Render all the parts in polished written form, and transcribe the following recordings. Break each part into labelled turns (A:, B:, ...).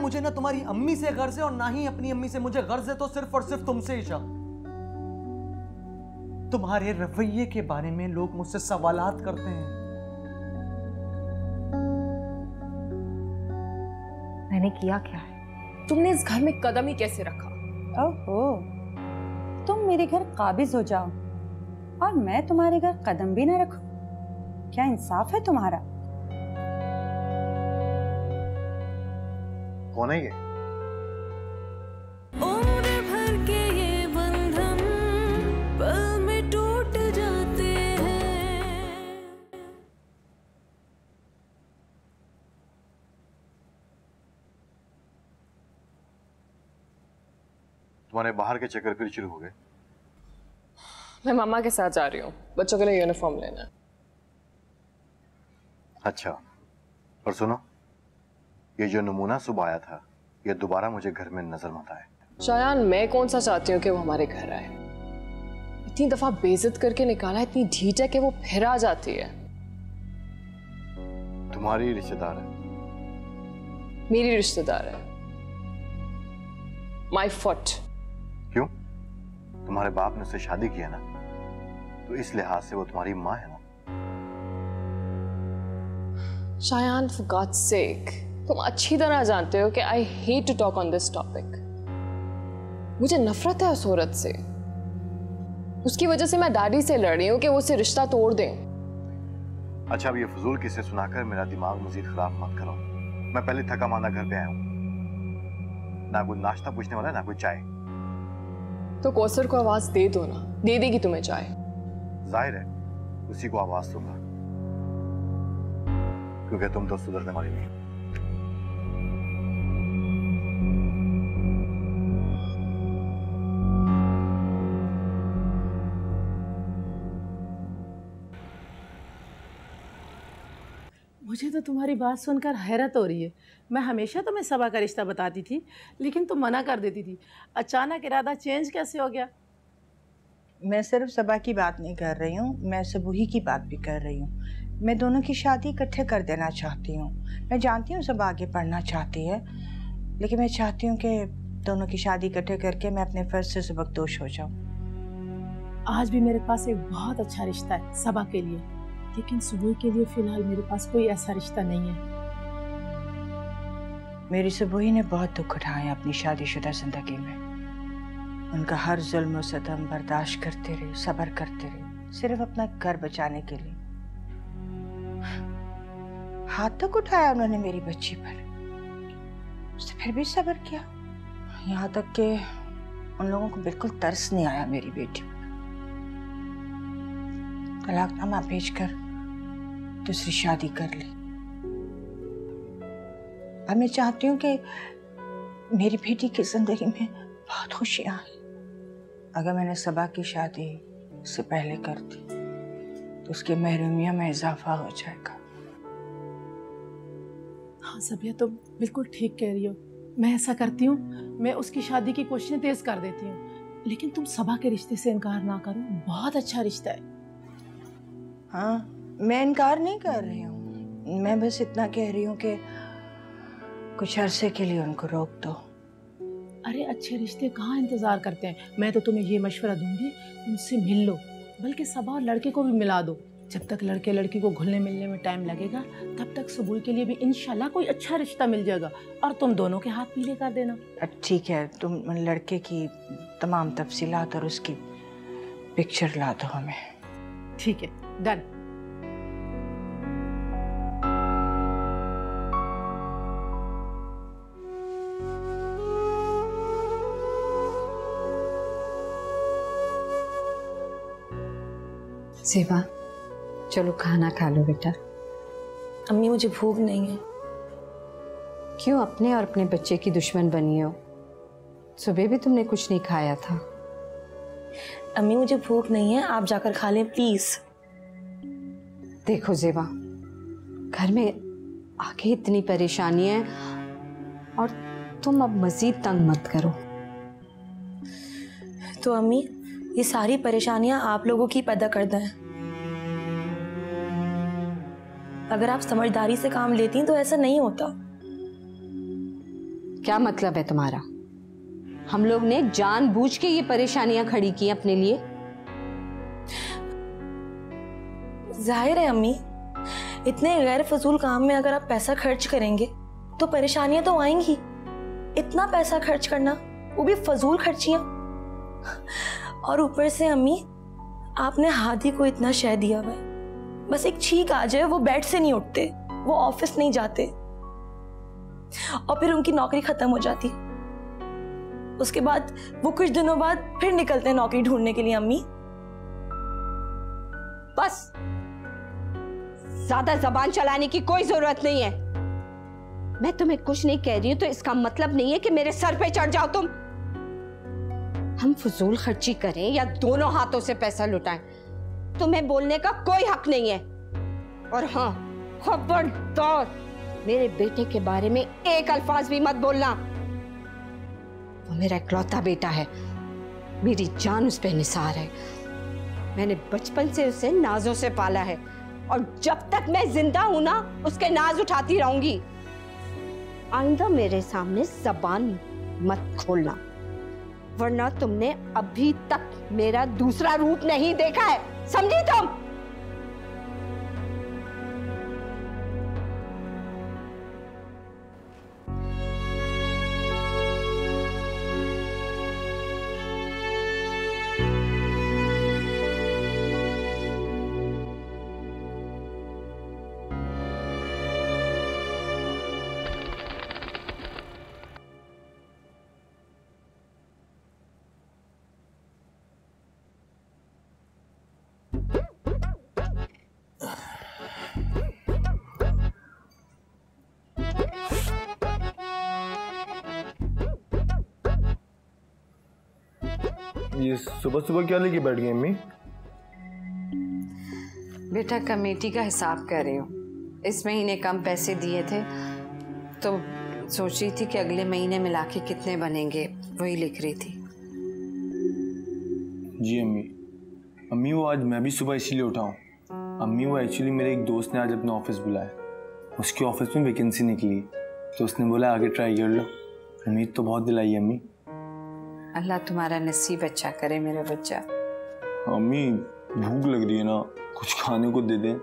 A: मुझे ना तुम्हारी अम्मी से गर्ज है और ना ही अपनी अम्मी से मुझे गर्ज है, तो सिर्फ और सिर्फ तुमसे ईशा। तुम्हारे रवैये के बारे में लोग मुझसे सवालात करते हैं।
B: मैंने किया क्या है?
C: तुमने इस घर में कदम ही कैसे रखा?
B: ओहो, तुम मेरे घर काबिज हो जाओ और मैं तुम्हारे घर कदम भी ना रखूं? क्या इंसाफ है तुम्हारा?
D: कौन है ये?
E: उम्र भर के ये बंधन पल में टूट जाते हैं।
D: तुम्हारे बाहर के चक्कर फिर शुरू हो गए?
C: मैं मामा के साथ जा रही हूँ, बच्चों के लिए यूनिफॉर्म लेना है।
D: अच्छा, और सुनो, ये जो नमूना सुबह आया था, ये दोबारा मुझे घर में नजर मत आए।
C: शायान, मैं कौन सा चाहती हूँ कि वो हमारे घर आए? इतनी दफा बेइज्जत करके निकाला, इतनी ढीठ है कि वो फिर आ जाती है।
D: तुम्हारी रिश्तेदार है?
C: मेरी रिश्तेदार है। My foot.
D: क्यों? तुम्हारे बाप ने उससे शादी की है ना, तो इस लिहाज से वो तुम्हारी माँ है ना।
C: शायान, for God's sake, तुम अच्छी तरह जानते हो कि I hate to talk on this topic. मुझे नफरत है उस औरत से। उसकी वजह से मैं डैडी से लड़ रही हूँ कि वो उससे रिश्ता तोड़ दें।
D: अच्छा, अब ये फजूल किस्से सुनाकर मेरा दिमाग मजीद खराब मत करो। मैं पहले थका मांदा घर पे आया हूँ, ना कोई नाश्ता पूछने वाला, ना कोई चाय।
C: तो कौसर को आवाज दे दो ना, दे देगी तुम्हें चाय।
D: जाहिर है उसी को आवाज दूंगा, क्योंकि तुम तो सुधरने वाली नहीं।
F: मुझे तो तुम्हारी बात सुनकर हैरत हो रही है। मैं हमेशा तुम्हें सबा का रिश्ता बताती थी, लेकिन तुम मना कर देती थी। अचानक इरादा चेंज कैसे हो गया?
B: मैं सिर्फ सबा की बात नहीं कर रही हूँ, मैं सबूही की बात भी कर रही हूँ। मैं दोनों की शादी इकट्ठे कर देना चाहती हूँ। मैं जानती हूँ सब आगे पढ़ना चाहती है, लेकिन मैं चाहती हूँ कि दोनों की शादी इकट्ठे करके मैं अपने फर्ज से सबकदोश हो जाऊँ।
F: आज भी मेरे पास एक बहुत अच्छा रिश्ता है सबा के लिए, लेकिन सुबह के लिए फिलहाल मेरे पास कोई ऐसा रिश्ता नहीं है।
B: मेरी सबूही ने बहुत दुख उठाए अपनी शादीशुदा जिंदगी में। उनका हर जुल्म और सितम बर्दाश्त करते रहे, सब्र करते रहे, सिर्फ अपना घर बचाने के लिए। हाथ तक उठाया उन्होंने मेरी बच्ची पर, उसने फिर भी सब्र किया। यहाँ तक कि उन लोगों को बिल्कुल तरस नहीं आया मेरी बेटी पर। तलाकनामा भेजकर दूसरी शादी कर ली। अब मैं चाहती हूँ कि मेरी बेटी की जिंदगी में बहुत खुशियां आए। अगर मैंने सबा की शादी उससे पहले कर दी तो उसकी महरूमिया में इजाफा हो जाएगा।
F: हाँ सबिया, तुम बिल्कुल ठीक कह रही हो। मैं ऐसा करती हूँ, मैं उसकी शादी की कोशिशें तेज कर देती हूँ, लेकिन तुम सबा के रिश्ते से इनकार ना करो, बहुत अच्छा रिश्ता है।
B: हाँ, मैं इनकार नहीं कर रही हूँ, मैं बस इतना कह रही हूँ कि कुछ अरसे के लिए उनको रोक दो।
F: अरे अच्छे रिश्ते कहाँ इंतजार करते हैं। मैं तो तुम्हें ये मशवरा दूंगी, उनसे मिल लो, बल्कि सबा और लड़के को भी मिला दो। जब तक लड़के लड़की को घुलने मिलने में टाइम लगेगा, तब तक सुबुल के लिए भी इंशाल्लाह कोई अच्छा रिश्ता मिल जाएगा, और तुम दोनों के हाथ पीले कर देना।
B: ठीक है, तुम लड़के की तमाम तफसीलात और उसकी पिक्चर ला दो हमें।
F: ठीक है, डन।
G: सेवा, चलो खाना खा लो बेटा।
E: अम्मी, मुझे भूख नहीं है।
G: क्यों अपने और अपने बच्चे की दुश्मन बनी हो? सुबह भी तुमने कुछ नहीं खाया था।
E: अम्मी, मुझे भूख नहीं है, आप जाकर खा लें प्लीज।
G: देखो जेवा, घर में आगे इतनी परेशानी है और तुम अब मजीद तंग मत करो।
E: तो अम्मी, ये सारी परेशानियां आप लोगों की पैदा करते हैं। अगर आप समझदारी से काम लेती तो ऐसा नहीं होता।
G: क्या मतलब है तुम्हारा? हम लोग ने जानबूझ के ये परेशानियां खड़ी की अपने लिए।
E: जाहिर है अम्मी, इतने गैर फजूल काम में अगर आप पैसा खर्च करेंगे तो परेशानियां तो आएंगी। इतना पैसा खर्च करना, वो भी फजूल खर्चियां। और ऊपर से अम्मी, आपने हादी को इतना शय दिया हुआ है, बस एक छींक आ जाए वो बेड से नहीं उठते, वो ऑफिस नहीं जाते और फिर उनकी नौकरी खत्म हो जाती। उसके बाद वो कुछ दिनों बाद फिर निकलते हैं नौकरी ढूंढने के लिए। अम्मी
G: बस, ज्यादा जबान चलाने की कोई जरूरत नहीं है। मैं तुम्हें कुछ नहीं कह रही हूं तो इसका मतलब नहीं है कि मेरे सर पे चढ़ जाओ तुम। हम फजूल खर्ची करें या दोनों हाथों से पैसा लुटाएं, तुम्हें बोलने का कोई हक नहीं है। और हाँ, खबरदार मेरे बेटे के बारे में एक अल्फाज भी मत बोलना। वो मेरा इकलौता बेटा है, मेरी जान उस पे निसार है। मैंने बचपन से उसे नाजों से पाला है और जब तक मैं जिंदा हूं ना, उसके नाज उठाती रहूंगी। आइंदा मेरे सामने जबान मत खोलना, वरना तुमने अभी तक मेरा दूसरा रूप नहीं देखा है, समझी तुम?
H: ये सुबह सुबह क्या लेके बैठ गई अम्मी?
G: बेटा, कमेटी का हिसाब कर रही हूँ। इस महीने कम पैसे दिए थे तो सोच रही थी कि अगले महीने मिला के कितने बनेंगे, वही लिख रही थी।
H: जी अम्मी। अम्मी वो आज मैं भी सुबह इसीलिए उठा हूँ। अम्मी वो एक्चुअली मेरे एक दोस्त ने आज अपने ऑफिस बुलाया, उसके ऑफिस में वैकेंसी निकली तो उसने बोला आगे ट्राई कर लो। उम्मीद तो बहुत दिलाई अम्मी।
G: अल्लाह तुम्हारा नसीब अच्छा करे मेरा बच्चा।
H: अम्मी भूख लग रही है ना, कुछ खाने को दे दें।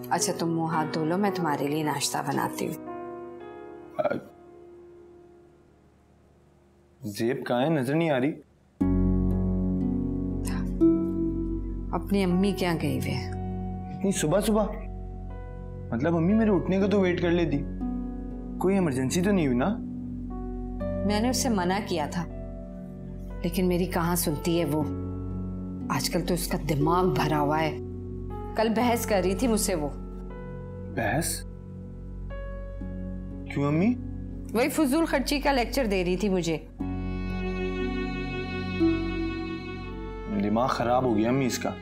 G: अच्छा तुम मुंह हाथ धो लो, मैं तुम्हारे लिए नाश्ता बनाती हूँ।
H: जेब कहाँ है, नजर नहीं आ रही।
G: अपनी अम्मी क्या गई वे?
H: इतनी सुबह सुबह? मतलब अम्मी मेरे उठने का तो वेट कर लेती, कोई इमरजेंसी तो नहीं हुई ना?
G: मैंने उससे मना किया था लेकिन मेरी कहाँ सुनती है वो। आजकल तो उसका दिमाग भरा हुआ है। कल बहस कर रही थी मुझसे वो।
H: बहस? क्यों अम्मी?
G: वही फजूल खर्ची का लेक्चर दे रही थी मुझे।
H: दिमाग खराब हो गया अम्मी इसका।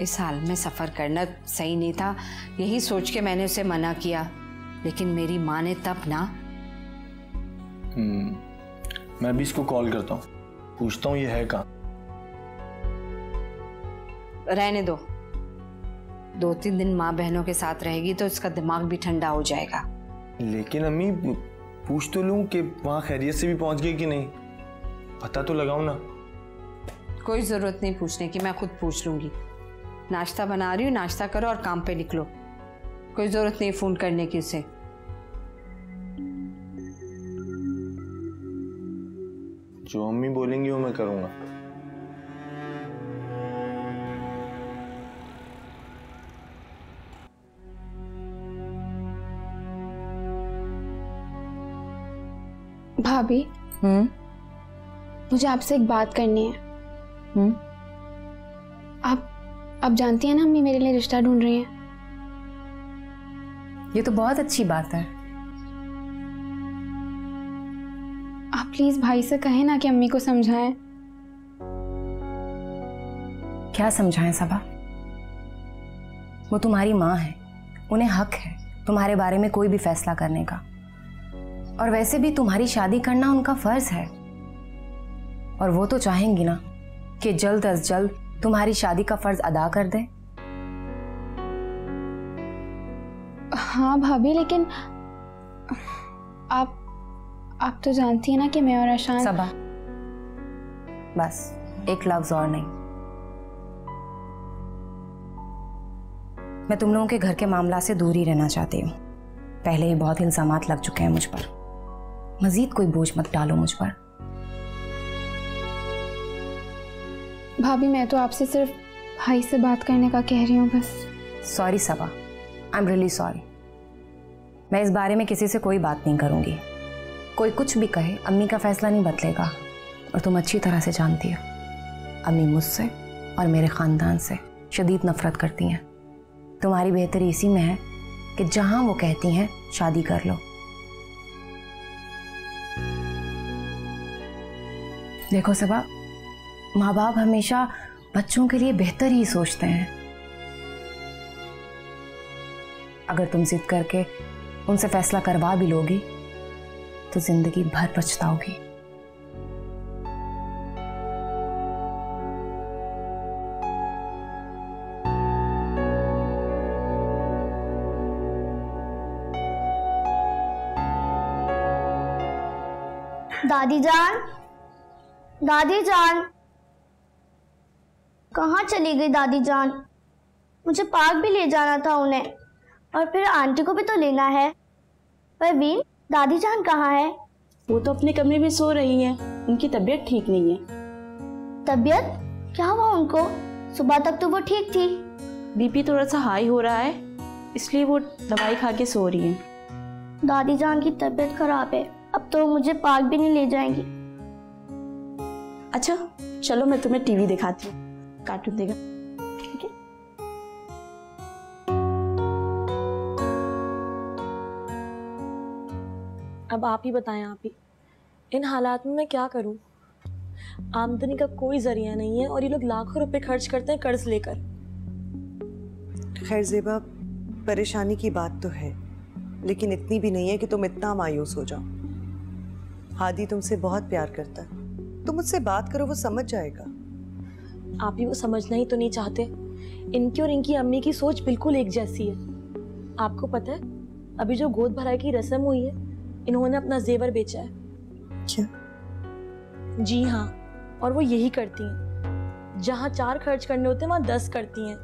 G: इस हाल में सफर करना सही नहीं था, यही सोच के मैंने उसे मना किया, लेकिन मेरी माँ ने तब ना।
H: मैं भी इसको कॉल करता हूँ, पूछता हूँ ये है कहाँ।
G: रहने दो, 2-3 दिन माँ बहनों के साथ रहेगी तो उसका दिमाग भी ठंडा हो जाएगा।
H: लेकिन अम्मी पूछ तो लूं कि वहाँ खैरियत से भी पहुंच गई कि नहीं, पता तो लगाऊं ना।
G: कोई जरूरत नहीं पूछने की, मैं खुद पूछ लूंगी। नाश्ता बना रही हूँ, नाश्ता करो और काम पे निकलो। कोई जरूरत नहीं फोन करने की उसे।
H: जो अम्मी बोलेंगी वो मैं करूंगा।
I: भाभी, मुझे आपसे एक बात करनी है। आप जानती हैं ना अम्मी मेरे लिए रिश्ता ढूंढ रही हैं।
J: ये तो बहुत अच्छी बात है।
I: आप प्लीज भाई से कहें ना कि अम्मी को समझाएं।
J: क्या समझाएं सबा? वो तुम्हारी माँ है, उन्हें हक है तुम्हारे बारे में कोई भी फैसला करने का। और वैसे भी तुम्हारी शादी करना उनका फर्ज है, और वो तो चाहेंगी ना कि जल्द अज जल्द तुम्हारी शादी का फर्ज अदा कर दे।
I: हाँ भाभी, लेकिन आप तो जानती हैं ना कि मैं और अशान।
J: सबा, बस एक लफ्ज और नहीं। मैं तुम लोगों के घर के मामला से दूर ही रहना चाहती हूँ। पहले ही बहुत इल्जामात लग चुके हैं मुझ पर, मजीद कोई बोझ मत डालो मुझ पर।
I: भाभी मैं तो आपसे सिर्फ भाई से बात करने का कह रही हूँ बस।
J: Sorry Saba, I am really sorry. मैं इस बारे में किसी से कोई बात नहीं करूँगी। कोई कुछ भी कहे, अम्मी का फैसला नहीं बदलेगा। और तुम अच्छी तरह से जानती हो अम्मी मुझसे और मेरे ख़ानदान से शदीद नफ़रत करती हैं। तुम्हारी बेहतरी इसी में है कि जहाँ वो कहती हैं शादी कर लो। देखो सबा, माँ बाप हमेशा बच्चों के लिए बेहतर ही सोचते हैं। अगर तुम जिद करके उनसे फैसला करवा भी लोगी तो जिंदगी भर पछताओगी।
K: दादी जान, दादी जान, कहाँ चली गई दादी जान? मुझे पार्क भी ले जाना था उन्हें, और फिर आंटी को भी तो लेना है। परवीन, दादी जान कहाँ है?
E: वो तो अपने कमरे में सो रही हैं। उनकी तबीयत ठीक नहीं है।
K: तबीयत? क्या हुआ उनको? सुबह तक तो वो ठीक थी।
E: बीपी थोड़ा सा हाई हो रहा है, इसलिए वो दवाई खा के सो रही हैं।
K: दादी जान की तबीयत खराब है, अब तो मुझे पार्क भी नहीं ले जाएंगी।
E: अच्छा चलो, मैं तुम्हें टीवी दिखाती हूँ, कार्टून देगा। ठीक है।
L: अब आप ही बताएं, आप ही। इन हालात में मैं क्या करूं? आमदनी का कोई जरिया नहीं है और ये लोग लाखों रुपए खर्च करते हैं कर्ज लेकर।
M: खैर ज़ेबा, परेशानी की बात तो है, लेकिन इतनी भी नहीं है कि तुम इतना मायूस हो जाओ। हादी तुमसे बहुत प्यार करता है, तुम मुझसे बात करो, वो समझ जाएगा।
L: आप ही वो समझना ही तो नहीं चाहते। इनकी और इनकी अम्मी की सोच बिल्कुल एक जैसी है। आपको पता है, अभी जो गोद भराई की रस्म हुई है, इन्होंने अपना जेवर बेचा है।
M: क्या?
L: जी हाँ, और वो यही करती हैं। जहाँ 4 खर्च करने होते हैं वहाँ 10 करती हैं,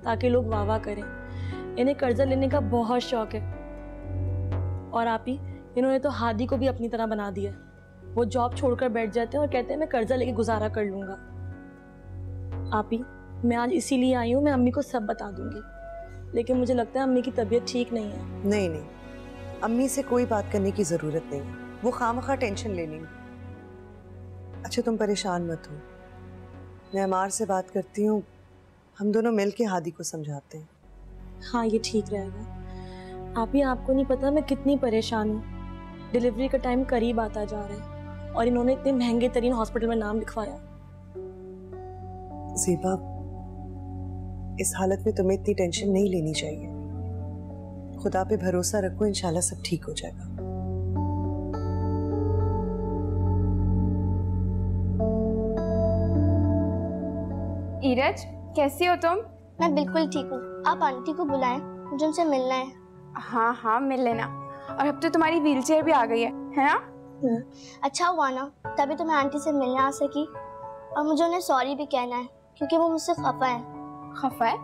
L: ताकि लोग वाह वाह करें। इन्हें कर्जा लेने का बहुत शौक है। और आप ही, इन्होंने तो हादी को भी अपनी तरह बना दिया। वो जॉब छोड़कर बैठ जाते हैं और कहते हैं मैं कर्जा लेके गुजारा कर लूंगा। आप ही, मैं आज इसीलिए आई हूँ, मैं अम्मी को सब बता दूंगी। लेकिन मुझे लगता है अम्मी की तबीयत ठीक नहीं है।
M: नहीं नहीं, अम्मी से कोई बात करने की जरूरत नहीं है, वो खामखा टेंशन ले लेंगी। अच्छा तुम परेशान मत हो, मैं अमार से बात करती हूँ, हम दोनों मिल के हादी को समझाते हैं।
L: हाँ ये ठीक रहेगा। आप ही, आपको नहीं पता मैं कितनी परेशान हूँ। डिलीवरी का टाइम करीब आता जा रहा है और इन्होंने इतने महंगे तरीन हॉस्पिटल में नाम लिखवाया।
M: ज़ेबा, इस हालत में तुम्हें इतनी टेंशन नहीं लेनी चाहिए। खुदा पे भरोसा रखो, इंशाल्लाह सब ठीक हो जाएगा।
I: ईरज, कैसी हो तुम?
K: मैं बिल्कुल ठीक हूँ। आप आंटी को बुलाएं, मुझे उनसे मिलना है।
I: हाँ हाँ मिल लेना। और अब तो तुम्हारी व्हीलचेयर भी आ गई है ना?
K: अच्छा हुआ ना, तभी तो मैं आंटी से मिलने आ सकी। और मुझे उन्हें सॉरी भी कहना है, क्योंकि वो मुझसे खफा है।
I: खफा है?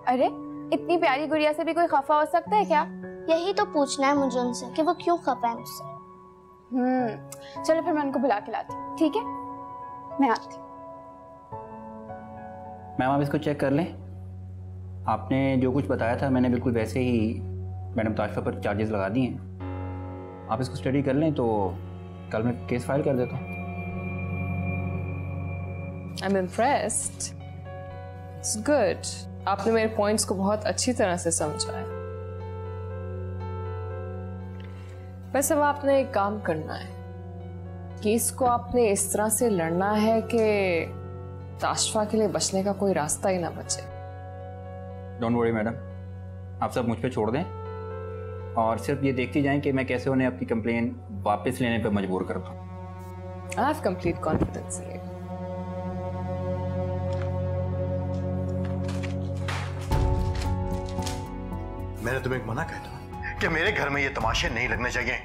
I: अरे इतनी प्यारी गुड़िया से भी कोई खफा हो सकता है क्या?
K: यही तो पूछना है मुझे उनसे कि वो क्यों खफा है मुझसे।
I: चलो फिर मैं उनको बुला के लाती हूँ। ठीक है, मैं आती हूँ।
N: मैम आप इसको चेक कर लें। आपने जो कुछ बताया था मैंने बिल्कुल वैसे ही मैडम ताशफा पर चार्जेस लगा दिए हैं। आप इसको स्टडी कर लें तो कल मैं केस फाइल कर देता हूँ।
C: I am impressed. It's good. आपने मेरे पॉइंट्स को बहुत अच्छी तरह से समझा है। बस अब आपने एक काम करना है, केस को आपने इस तरह से लड़ना है कि ताशफा के लिए बचने का कोई रास्ता ही ना बचे।
N: डोंट वरी मैडम, आप सब मुझ पे छोड़ दें और सिर्फ ये देखती जाएं कि मैं कैसे उन्हें अपनी कंप्लेन वापस लेने पे मजबूर करता हूँ।
C: I have complete confidence in you.
D: मैंने तुम्हें एक मना कहता हूँ कि मेरे घर में ये तमाशे नहीं लगने चाहिए।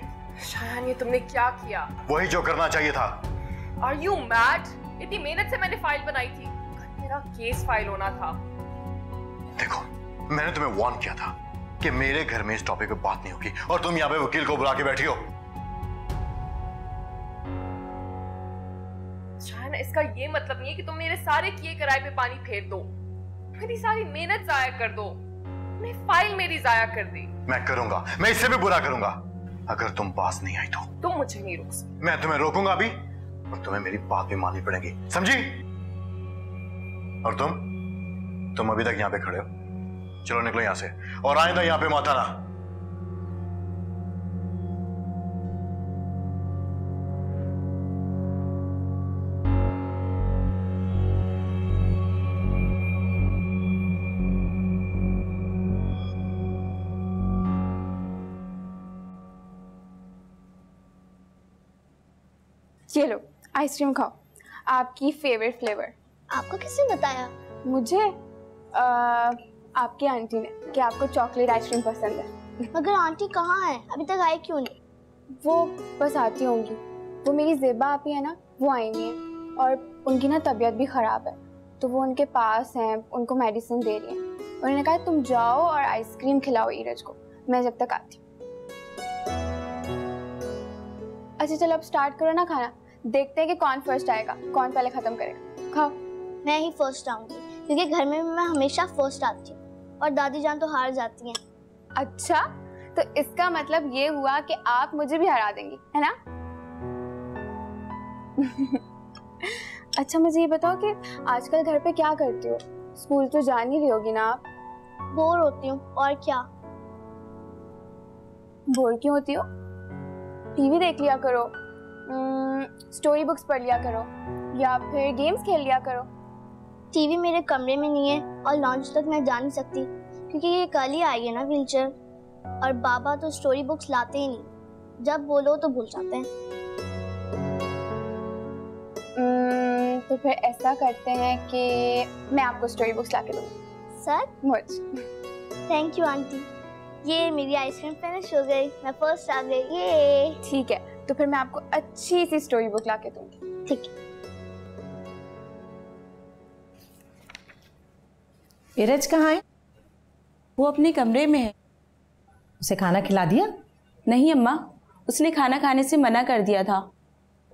C: शायान, ये तुमने क्या किया?
D: वही जो करना चाहिए था।
C: Are you mad? इतनी मेहनत से मैंने फाइल बनाई थी, मेरा केस फाइल होना था।
D: देखो, मैंने तुम्हें वार्न किया था कि मेरे घर में इस टॉपिक पे बात नहीं होगी, और तुम यहाँ पे वकील को बुला के बैठी हो।
C: शायन, इसका ये मतलब नहीं है कि तुम मेरे सारे किए कराए पे पानी फेर दो, मेरी सारी मेहनत जाया कर दो, मैं फाइल मेरी जाया कर दी।
D: मैं करूंगा, मैं इससे भी बुरा करूंगा अगर तुम पास नहीं आई तो।
C: तुम मुझे नहीं रोक सकते।
D: मैं तुम्हें रोकूंगा अभी, और तुम्हें मेरी बात भी माननी पड़ेगी, समझी? और तुम अभी तक यहाँ पे खड़े हो, चलो निकलो यहाँ से, और आइंदा यहाँ पे मत आना।
I: ये लो आइसक्रीम खाओ, आपकी फेवरेट फ्लेवर।
K: आपको किसने बताया?
I: मुझे आपकी आंटी ने, कि आपको चॉकलेट आइसक्रीम पसंद है।
K: मगर आंटी कहाँ है? अभी तक आई क्यों नहीं?
I: वो बस आती होंगी। वो मेरी ज़ेबा आपी है ना, वो आई नहीं है, और उनकी ना तबीयत भी ख़राब है, तो वो उनके पास हैं, उनको मेडिसिन दे रही हैं। उन्होंने कहा तुम जाओ और आइसक्रीम खिलाओ ईरज को, मैं जब तक आती हूँ। अच्छा चलो अब स्टार्ट करो ना खाना, देखते हैं कि कौन फर्स्ट आएगा, कौन पहले ख़त्म करेगा। खाओ।
K: मैं ही फर्स्ट आऊँगी, क्योंकि घर में मैं हमेशा फर्स्ट आती हूँ और दादी जान तो हार जाती हैं।
I: अच्छा, तो इसका मतलब ये हुआ कि आप मुझे भी हरा देंगी, है ना? अच्छा मुझे ये बताओ कि आजकल घर पे क्या करती हो? स्कूल तो जा नहीं रही होगी ना आप?
K: बोर होती हूँ, और क्या।
I: बोर क्यों होती हो? टीवी देख लिया करो, स्टोरी बुक्स पढ़ लिया करो, या फिर गेम्स खेल लिया करो।
K: टीवी मेरे कमरे में नहीं है और लॉन्च तक मैं जा नहीं सकती, क्योंकि ये कल ही आई है ना व्हीलचेयर, और बाबा तो स्टोरी बुक्स लाते ही नहीं, जब बोलो तो भूल जाते हैं।
I: तो फिर ऐसा करते हैं कि मैं आपको स्टोरी बुक्स ला के दूँगी।
K: सर?
I: मुझ।
K: Thank you aunty. ये मेरी आइसक्रीम फिनिश हो गई, मैं फर्स्ट आ गई। ये
I: ठीक है, तो फिर मैं आपको अच्छी सी स्टोरी बुक ला के दूँगी।
K: ठीक है।
F: ईरज कहाँ है?
L: वो अपने कमरे में है।
F: उसे खाना खिला दिया?
L: नहीं अम्मा, उसने खाना खाने से मना कर दिया था।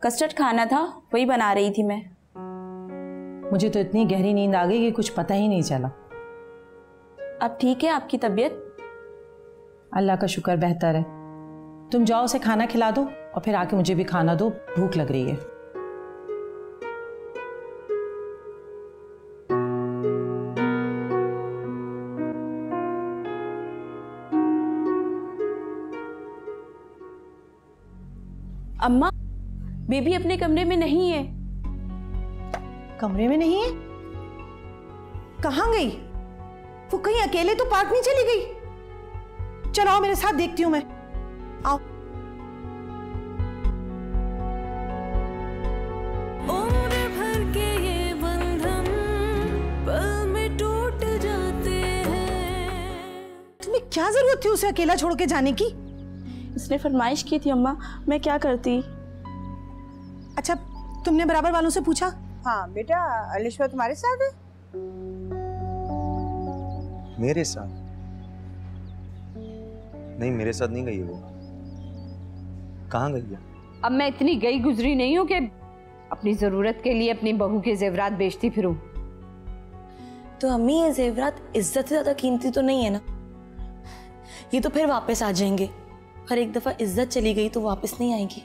L: कस्टर्ड खाना था, वही बना रही थी मैं।
F: मुझे तो इतनी गहरी नींद आ गई कि कुछ पता ही नहीं चला।
L: अब ठीक है आपकी तबीयत?
F: अल्लाह का शुक्र, बेहतर है। तुम जाओ उसे खाना खिला दो और फिर आके मुझे भी खाना दो, भूख लग रही है।
L: अम्मा, बेबी अपने कमरे में नहीं है।
F: कमरे में नहीं है? कहाँ गई? वो कहीं अकेले तो पार्क नहीं चली गई? चलो आओ मेरे साथ, देखती हूं मैं। आओ।
O: उम्र भर के ये बंधन पल में टूट जाते हैं।
F: तुम्हें क्या जरूरत थी उसे अकेला छोड़ के जाने की?
L: उसने फरमाइश की थी अम्मा, मैं क्या करती।
F: अच्छा, तुमने बराबर वालों से पूछा?
B: हाँ बेटा, अलिशा तुम्हारे साथ है?
P: मेरे साथ? नहीं, मेरे साथ नहीं गई वो। कहाँ गई है?
G: अब मैं इतनी गई गुजरी नहीं हूँ कि अपनी जरूरत के लिए अपनी बहू के जेवरात बेचती फिरूं।
E: तो अम्मी, ये जेवरात इज्जत से ज्यादा कीमती तो नहीं है ना? ये तो फिर वापस आ जाएंगे, और एक दफा इज्जत चली गई तो वापस नहीं आएगी।